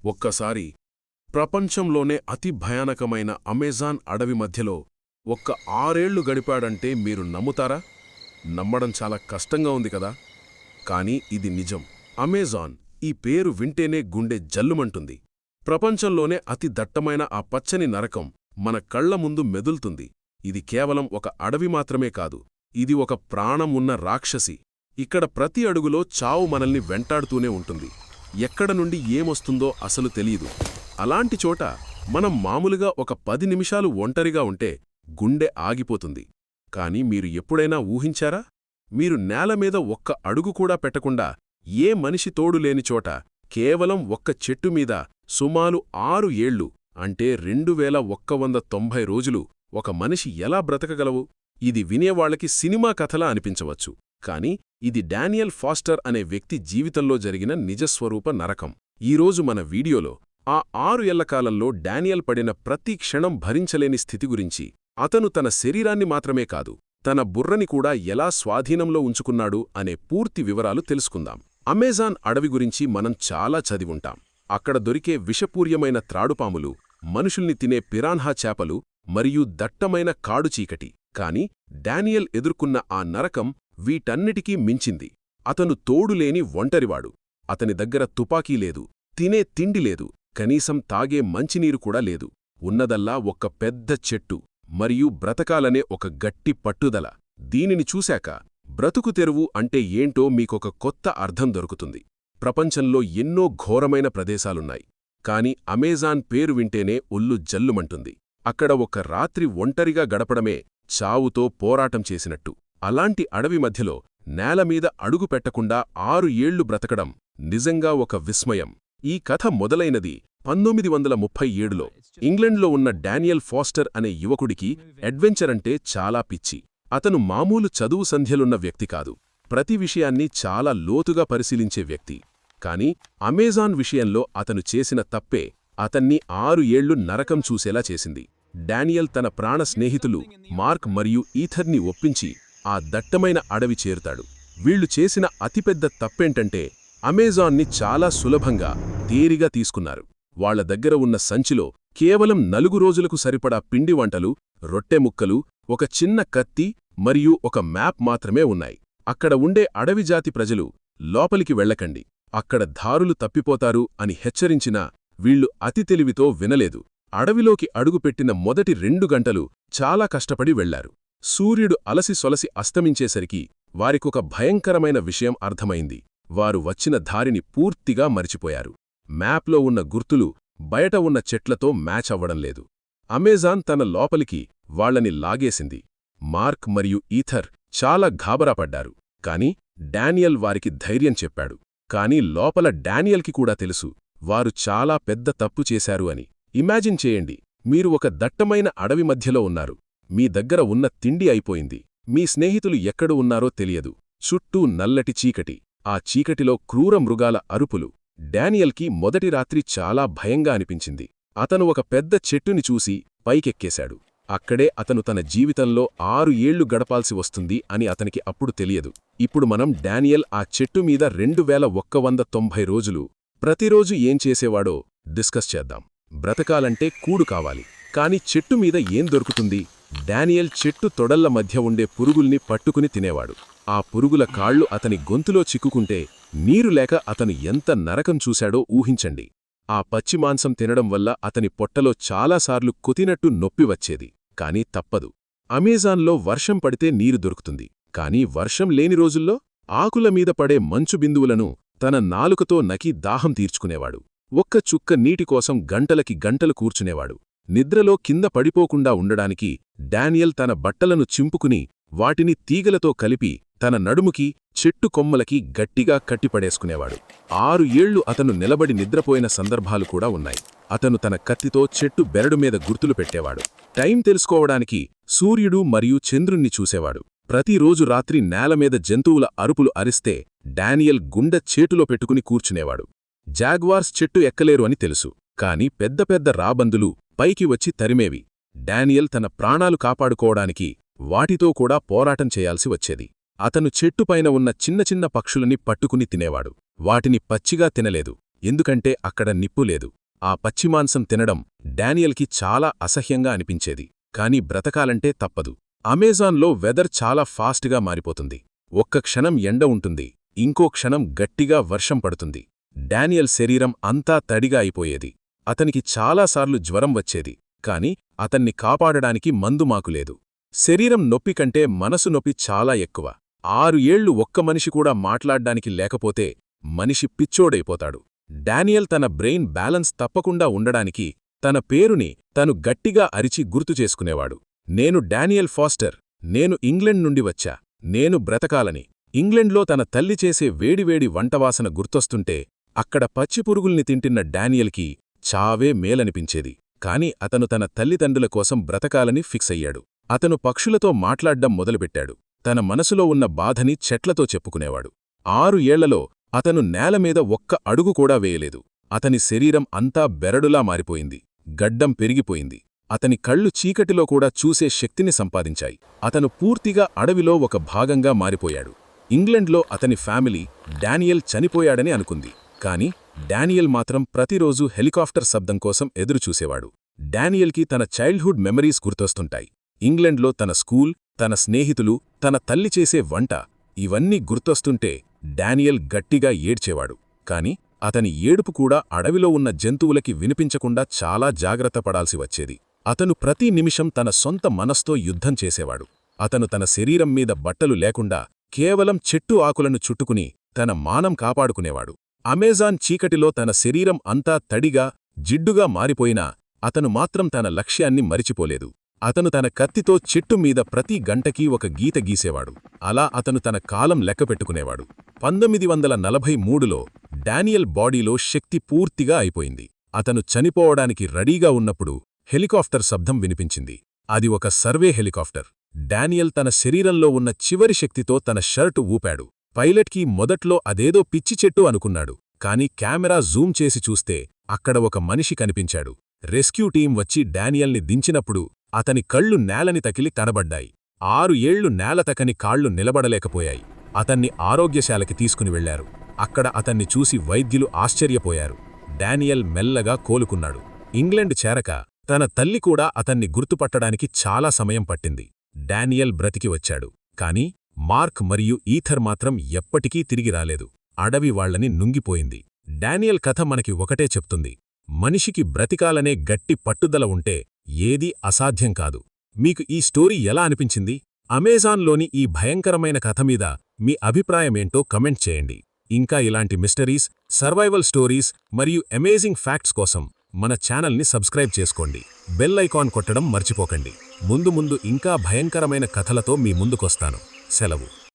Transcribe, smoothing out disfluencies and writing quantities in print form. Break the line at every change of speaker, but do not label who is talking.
ఒక్కసారి ప్రపంచంలోనే అతి భయానకమైన అమెజాన్ అడవి మధ్యలో ఒక్క 6 ఏళ్లు గడిపాడంటే మీరు నమ్ముతారా? నమ్మడం చాలా కష్టంగా ఉంది కదా. కానీ ఇది నిజం. అమెజాన్ ఈ పేరు వింటేనే గుండె జల్లుమంటుంది. ప్రపంచంలోనే అతి దట్టమైన ఆ పచ్చని నరకం మన కళ్ల ముందు మెదులుతుంది. ఇది కేవలం ఒక అడవి మాత్రమే కాదు, ఇది ఒక ప్రాణం ఉన్న రాక్షసి. ఇక్కడ ప్రతి అడుగులో చావు మనల్ని వెంటాడుతూనే ఉంటుంది. ఎక్కడ నుండి ఏమొస్తుందో అసలు తెలీదు. అలాంటి చోట మనం మామూలుగా ఒక 10 నిమిషాలు ఒంటరిగా ఉంటే గుండె ఆగిపోతుంది. కాని మీరు ఎప్పుడైనా ఊహించారా? మీరు నేలమీద ఒక్క అడుగు కూడా పెట్టకుండా ఏ మనిషి తోడు లేని చోట కేవలం ఒక్క చెట్టుమీద సుమారు 6 ఏళ్లు అంటే 2190 రోజులు ఒక మనిషి ఎలా బ్రతకగలవు? ఇది వినేవాళ్లకి సినిమా కథలా అనిపించవచ్చు, కాని ఇది డానియల్ ఫాస్టర్ అనే వ్యక్తి జీవితంలో జరిగిన నిజస్వరూప నరకం. ఈరోజు మన వీడియోలో ఆ 6 ఏళ్ల కాలంలో డానియల్ పడిన ప్రతి క్షణం భరించలేని స్థితి గురించి, అతను తన శరీరాన్ని మాత్రమే కాదు, తన బుర్రని కూడా ఎలా స్వాధీనంలో ఉంచుకున్నాడు అనే పూర్తి వివరాలు తెలుసుకుందాం. అమెజాన్ అడవి గురించి మనం చాలా చదివుంటాం. అక్కడ దొరికే విషపూర్యమైన త్రాడుపాములు, మనుషుల్ని తినే పిరాన్హా చేపలు మరియు దట్టమైన కాడుచీకటి. కాని డానియల్ ఎదుర్కొన్న ఆ నరకం వీటన్నిటికీ మించింది. అతను తోడులేని ఒంటరివాడు. అతని దగ్గర తుపాకీ లేదు, తినే తిండి లేదు, కనీసం తాగే మంచినీరు కూడా లేదు. ఉన్నదల్లా ఒక్క పెద్ద చెట్టు మరియు బ్రతకాలనే ఒక గట్టి పట్టుదల. దీనిని చూశాక బ్రతుకు తెరువు అంటే ఏంటో మీకొక కొత్త అర్థం దొరుకుతుంది. ప్రపంచంలో ఎన్నో ఘోరమైన ప్రదేశాలున్నాయి, కాని అమెజాన్ పేరు వింటేనే ఒళ్ళు జల్లుమంటుంది. అక్కడ ఒక రాత్రి ఒంటరిగా గడపడమే చావుతో పోరాటం చేసినట్టు. అలాంటి అడవి మధ్యలో నేలమీద అడుగు పెట్టకుండా 6 ఏళ్లు బ్రతకడం నిజంగా ఒక విస్మయం. ఈ కథ మొదలైనది 1937లో. ఇంగ్లండ్లో ఉన్న డానియల్ ఫాస్టర్ అనే యువకుడికి అడ్వెంచర్ అంటే చాలా పిచ్చి. అతను మామూలు చదువు సంధ్యలున్న వ్యక్తి కాదు, ప్రతి విషయాన్ని చాలా లోతుగా పరిశీలించే వ్యక్తి. కాని అమెజాన్ విషయంలో అతను చేసిన తప్పే అతన్ని 6 ఏళ్లు నరకం చూసేలా చేసింది. డానియల్ తన ప్రాణ స్నేహితులు మార్క్ మరియు ఈథర్ని ఒప్పించి ఆ దట్టమైన అడవి చేరుతాడు. వీళ్లు చేసిన అతిపెద్ద తప్పేంటంటే అమెజాన్ని చాలా సులభంగా, తేలిగా తీసుకున్నారు. వాళ్ల దగ్గర ఉన్న సంచిలో కేవలం 4 రోజులకు సరిపడా పిండి వంటలు, రొట్టె ముక్కలు, ఒక చిన్న కత్తి మరియు ఒక మ్యాప్ మాత్రమే ఉన్నాయి. అక్కడ ఉండే అడవిజాతి ప్రజలు, లోపలికి వెళ్లకండి, అక్కడ దారులు తప్పిపోతారు అని హెచ్చరించినా వీళ్లు అతి తెలివితో వినలేదు. అడవిలోకి అడుగుపెట్టిన మొదటి 2 గంటలు చాలా కష్టపడి వెళ్లారు. సూర్యుడు అలసి సొలసి అస్తమించేసరికి వారికొక భయంకరమైన విషయం అర్థమైంది. వారు వచ్చిన దారిని పూర్తిగా మరిచిపోయారు. మ్యాప్లో ఉన్న గుర్తులు బయట ఉన్న చెట్లతో మ్యాచ్ అవ్వడంలేదు. అమెజాన్ తన లోపలికి వాళ్లని లాగేసింది. మార్క్ మరియు ఈథర్ చాలా గాబరాపడ్డారు. కాని డానియల్ వారికి ధైర్యం చెప్పాడు. కాని లోపల డానియల్కి కూడా తెలుసు, వారు చాలా పెద్ద తప్పు చేశారు అని. ఇమాజిన్ చేయండి, మీరు ఒక దట్టమైన అడవి మధ్యలో ఉన్నారు. మీ దగ్గర ఉన్న తిండి అయిపోయింది, మీ స్నేహితులు ఎక్కడ ఉన్నారో తెలియదు. చుట్టూ నల్లటి చీకటి, ఆ చీకటిలో క్రూర మృగాల అరుపులు. డానియల్కి మొదటి రాత్రి చాలా భయంగా అనిపించింది. అతను ఒక పెద్ద చెట్టుని చూసి పైకెక్కేశాడు. అక్కడే అతను తన జీవితంలో 6 ఏళ్లు గడపాల్సి వస్తుంది అని అతనికి అప్పుడు తెలియదు. ఇప్పుడు మనం డానియల్ ఆ చెట్టు మీద 2190 రోజులు ప్రతిరోజు ఏం చేసేవాడో డిస్కస్ చేద్దాం. బ్రతకాలంటే కూడు కావాలి, కాని చెట్టు మీద ఏం దొరుకుతుంది? డానియల్ చెట్టు తొడళ్ల మధ్య ఉండే పురుగుల్ని పట్టుకుని తినేవాడు. ఆ పురుగుల కాళ్లు అతని గొంతులో చిక్కుకుంటే నీరు లేక అతను ఎంత నరకం చూశాడో ఊహించండి. ఆ పచ్చిమాంసం తినడం వల్ల అతని పొట్టలో చాలాసార్లు కొతినట్టు నొప్పి వచ్చేది. కాని తప్పదు. అమెజాన్లో వర్షం పడితే నీరు దొరుకుతుంది, కాని వర్షం లేని రోజుల్లో ఆకుల మీద పడే మంచు బిందువులను తన నాలుకతో నకి దాహం తీర్చుకునేవాడు. ఒక్క చుక్క నీటికోసం గంటలకి గంటలు కూర్చునేవాడు. నిద్రలో కింద పడిపోకుండా ఉండడానికి డానియల్ తన బట్టలను చింపుకుని వాటిని తీగలతో కలిపి తన నడుముకి, చెట్టు కొమ్మలకి గట్టిగా కట్టిపడేసుకునేవాడు. 6 ఏళ్లు అతను నిలబడి నిద్రపోయిన సందర్భాలు కూడా ఉన్నాయి. అతను తన కత్తితో చెట్టు బెరడుమీద గుర్తులు పెట్టేవాడు. టైం తెలుసుకోవడానికి సూర్యుడు మరియు చంద్రుణ్ణి చూసేవాడు. ప్రతిరోజు రాత్రి నేలమీద జంతువుల అరుపులు అరిస్తే డానియల్ గుండె చేటులో పెట్టుకుని కూర్చునేవాడు. జాగ్వార్స్ చెట్టు ఎక్కలేరు అని తెలుసు, కాని పెద్ద పెద్ద రాబందులు పైకి వచ్చి తరిమేవి. డానియల్ తన ప్రాణాలు కాపాడుకోవడానికి వాటితో కూడా పోరాటం చేయాల్సి వచ్చేది. అతను చెట్టుపైన ఉన్న చిన్న చిన్న పక్షులని పట్టుకుని తినేవాడు. వాటిని పచ్చిగా తినలేదు,
ఎందుకంటే అక్కడ నిప్పు లేదు. ఆ పచ్చిమాంసం తినడం డానియల్కి చాలా అసహ్యంగా అనిపించేది. కాని బ్రతకాలంటే తప్పదు. అమెజాన్లో వెదర్ చాలా ఫాస్ట్గా మారిపోతుంది. ఒక్క క్షణం ఎండ ఉంటుంది, ఇంకో క్షణం గట్టిగా వర్షం పడుతుంది. డానియల్ శరీరం అంతా తడిగా అయిపోయేది. అతనికి చాలాసార్లు జ్వరం వచ్చేది, కాని అతన్ని కాపాడడానికి మందుమాకులేదు. శరీరం నొప్పి కంటే మనసు నొప్పి చాలా ఎక్కువ. 6 ఏళ్లు ఒక్క మనిషి కూడా మాట్లాడ్డానికి లేకపోతే మనిషి పిచ్చోడైపోతాడు. డానియల్ తన బ్రెయిన్ బ్యాలెన్స్ తప్పకుండా ఉండడానికి తన పేరుని తను గట్టిగా అరిచి గుర్తుచేసుకునేవాడు. నేను డానియల్ ఫాస్టర్, నేను ఇంగ్లండ్ నుండి వచ్చా, నేను బ్రతకాలని. ఇంగ్లండ్లో తన తల్లి చేసే వేడివేడి వంటవాసన గుర్తొస్తుంటే అక్కడ పచ్చిపురుగుల్ని తింటున్న డానియల్కి చావే మేలనిపించేది. కాని అతను తన తల్లిదండ్రుల కోసం బ్రతకాలని ఫిక్స్ అయ్యాడు. అతను పక్షులతో మాట్లాడ్డం మొదలుపెట్టాడు. తన మనసులో ఉన్న బాధని చెట్లతో చెప్పుకునేవాడు. 6 ఏళ్లలో అతను నేలమీద ఒక్క అడుగు కూడా వేయలేదు. అతని శరీరం అంతా బెరడులా మారిపోయింది. గడ్డం పెరిగిపోయింది. అతని కళ్ళు చీకటిలో కూడా చూసే శక్తిని సంపాదించాయి. అతను పూర్తిగా అడవిలో ఒక భాగంగా మారిపోయాడు. ఇంగ్లండ్లో అతని ఫ్యామిలీ డానియల్ చనిపోయాడని అనుకుంది. కాని డానియల్ మాత్రం ప్రతిరోజూ హెలికాప్టర్ శబ్దం కోసం ఎదురుచూసేవాడు. డానియల్కి తన చైల్డ్హుడ్ మెమరీస్ గుర్తొస్తుంటాయి. ఇంగ్లండ్లో తన స్కూల్, తన స్నేహితులు, తన తల్లి చేసే వంట, ఇవన్నీ గుర్తొస్తుంటే డానియల్ గట్టిగా ఏడ్చేవాడు. కాని అతని ఏడుపు కూడా అడవిలో ఉన్న జంతువులకి వినిపించకుండా చాలా జాగ్రత్త పడాల్సి వచ్చేది. అతను ప్రతి నిమిషం తన సొంత మనస్తో యుద్ధం చేసేవాడు. అతను తన శరీరం మీద బట్టలు లేకుండా కేవలం చెట్టు ఆకులను చుట్టుకుని తన మానం కాపాడుకునేవాడు. అమెజాన్ చీకటిలో తన శరీరం అంతా తడిగా, జిడ్డుగా మారిపోయినా అతను మాత్రం తన లక్ష్యాన్ని మరిచిపోలేదు. అతను తన కత్తితో చెట్టు మీద ప్రతి గంటకీ ఒక గీత గీసేవాడు. అలా అతను తన కాలం లెక్కపెట్టుకునేవాడు. 1943లో డానియల్ బాడీలో శక్తి పూర్తిగా అయిపోయింది. అతను చనిపోవడానికి రెడీగా ఉన్నప్పుడు హెలికాప్టర్ శబ్దం వినిపించింది. అది ఒక సర్వే హెలికాప్టర్. డానియల్ తన శరీరంలో ఉన్న చివరి శక్తితో తన షర్టు ఊపాడు. పైలట్కి మొదట్లో అదేదో పిచ్చి చెట్టు అనుకున్నాడు. కాని కెమెరా జూమ్ చేసి చూస్తే అక్కడ ఒక మనిషి కనిపించాడు. రెస్క్యూ టీం వచ్చి డానియల్ని దించినప్పుడు అతని కళ్ళు నేలని తకిలి కనబడ్డాయి. 6 ఏళ్లు నేల తకని కాళ్లు నిలబడలేకపోయాయి. అతన్ని ఆరోగ్యశాలకి తీసుకుని వెళ్లారు. అక్కడ అతన్ని చూసి వైద్యులు ఆశ్చర్యపోయారు. డానియల్ మెల్లగా కోలుకున్నాడు. ఇంగ్లండ్ చేరక తన తల్లి కూడా అతన్ని గుర్తుపట్టడానికి చాలా సమయం పట్టింది. డానియల్ బ్రతికి వచ్చాడు. కాని మార్క్ మరియు ఈథర్ మాత్రం ఎప్పటికీ తిరిగి రాలేదు. అడవి వాళ్లని నుంగిపోయింది. డానియల్ కథ మనకి ఒకటే చెప్తుంది: మనిషికి బ్రతికాలనే గట్టి పట్టుదల ఉంటే ఏదీ అసాధ్యం కాదు. మీకు ఈ స్టోరీ ఎలా అనిపించింది? అమెజాన్లోని ఈ భయంకరమైన కథ మీద మీ అభిప్రాయమేంటో కమెంట్ చేయండి. ఇంకా ఇలాంటి మిస్టరీస్, సర్వైవల్ స్టోరీస్ మరియు అమేజింగ్ ఫ్యాక్ట్స్ కోసం మన ఛానల్ని సబ్స్క్రైబ్ చేసుకోండి. బెల్ ఐకాన్ కొట్టడం మర్చిపోకండి. ముందు ఇంకా భయంకరమైన కథలతో మీ ముందుకొస్తాను. సెలవు.